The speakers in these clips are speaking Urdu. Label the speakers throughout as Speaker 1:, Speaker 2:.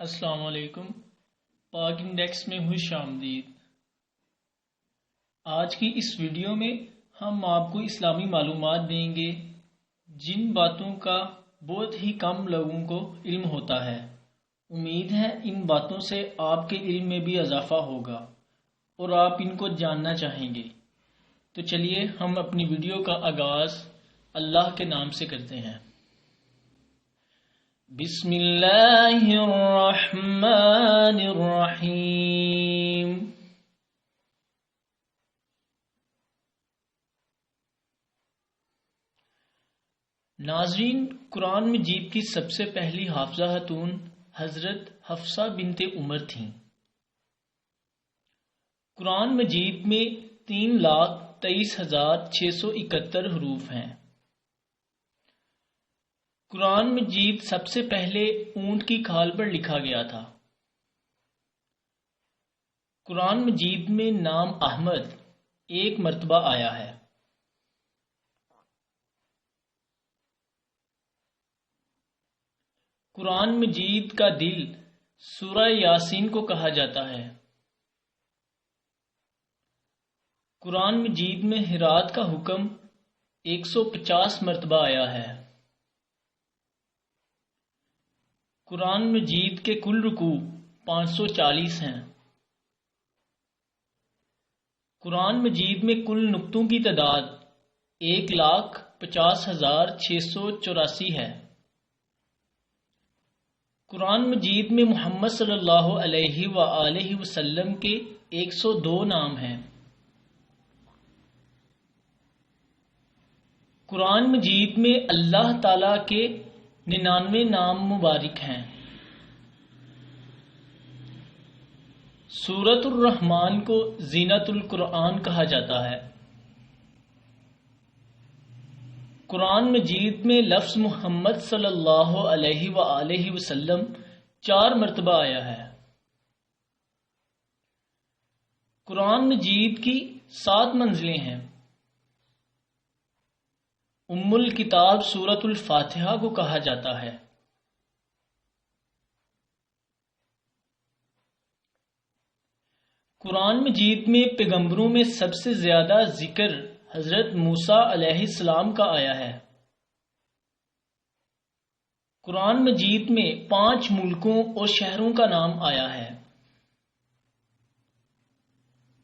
Speaker 1: السلام علیکم۔ پاک انڈیکس میں خوش آمدید۔ آج کی اس ویڈیو میں ہم آپ کو اسلامی معلومات دیں گے جن باتوں کا بہت ہی کم لوگوں کو علم ہوتا ہے۔ امید ہے ان باتوں سے آپ کے علم میں بھی اضافہ ہوگا اور آپ ان کو جاننا چاہیں گے۔ تو چلیے ہم اپنی ویڈیو کا آغاز اللہ کے نام سے کرتے ہیں۔ بسم اللہ الرحمن الرحیم۔ ناظرین، قرآن مجید کی سب سے پہلی حافظہ خاتون حضرت حفصہ بنت عمر تھیں۔ قرآن مجید میں 3,23,671 حروف ہیں۔ قرآن مجید سب سے پہلے اونٹ کی کھال پر لکھا گیا تھا۔ قرآن مجید میں نام احمد ایک مرتبہ آیا ہے۔ قرآن مجید کا دل سورہ یاسین کو کہا جاتا ہے۔ قرآن مجید میں ہراط کا حکم 150 مرتبہ آیا ہے۔ قرآن مجید کے کل رکوع 540 ہیں۔ قرآن مجید میں کل نقطوں کی تعداد 1,50,684 ہے۔ قرآن مجید میں محمد صلی اللہ علیہ وآلہ وسلم کے 102 نام ہیں۔ قرآن مجید میں اللہ تعالی کے 99 نام مبارک ہیں۔ سورۃ الرحمن کو زینت القرآن کہا جاتا ہے۔ قرآن مجید میں لفظ محمد صلی اللہ علیہ وآلہ وسلم 4 مرتبہ آیا ہے۔ قرآن مجید کی 7 منزلیں ہیں۔ ام الکتاب سورۃ الفاتحہ کو کہا جاتا ہے۔ قرآن مجید میں پیغمبروں میں سب سے زیادہ ذکر حضرت موسیٰ علیہ السلام کا آیا ہے۔ قرآن مجید میں 5 ملکوں اور شہروں کا نام آیا ہے۔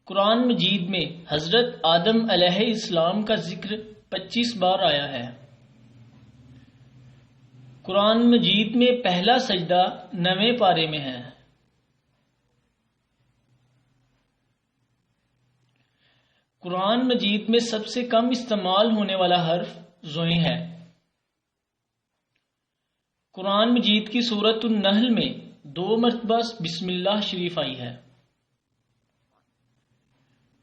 Speaker 1: قرآن مجید میں حضرت آدم علیہ السلام کا ذکر 25 بار آیا ہے۔ قرآن مجید میں پہلا سجدہ 9ویں پارے میں ہے۔ قرآن مجید میں سب سے کم استعمال ہونے والا حرف زویں ہے۔ قرآن مجید کی سورۃ النحل میں 2 مرتبہ بسم اللہ شریف آئی ہے۔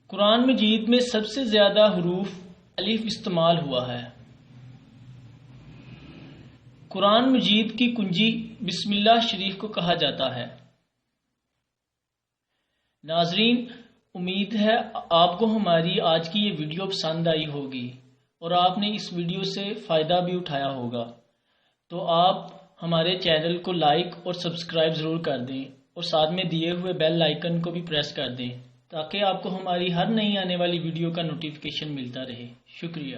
Speaker 1: قرآن مجید میں سب سے زیادہ حروف الف استعمال ہوا ہے۔ قرآن مجید کی کنجی بسم اللہ شریف کو کہا جاتا ہے۔ ناظرین، امید ہے آپ کو ہماری آج کی یہ ویڈیو پسند آئی ہوگی اور آپ نے اس ویڈیو سے فائدہ بھی اٹھایا ہوگا۔ تو آپ ہمارے چینل کو لائک اور سبسکرائب ضرور کر دیں اور ساتھ میں دیے ہوئے بیل آئیکن کو بھی پریس کر دیں تاکہ آپ کو ہماری ہر نئی آنے والی ویڈیو کا نوٹیفیکیشن ملتا رہے۔ شکریہ۔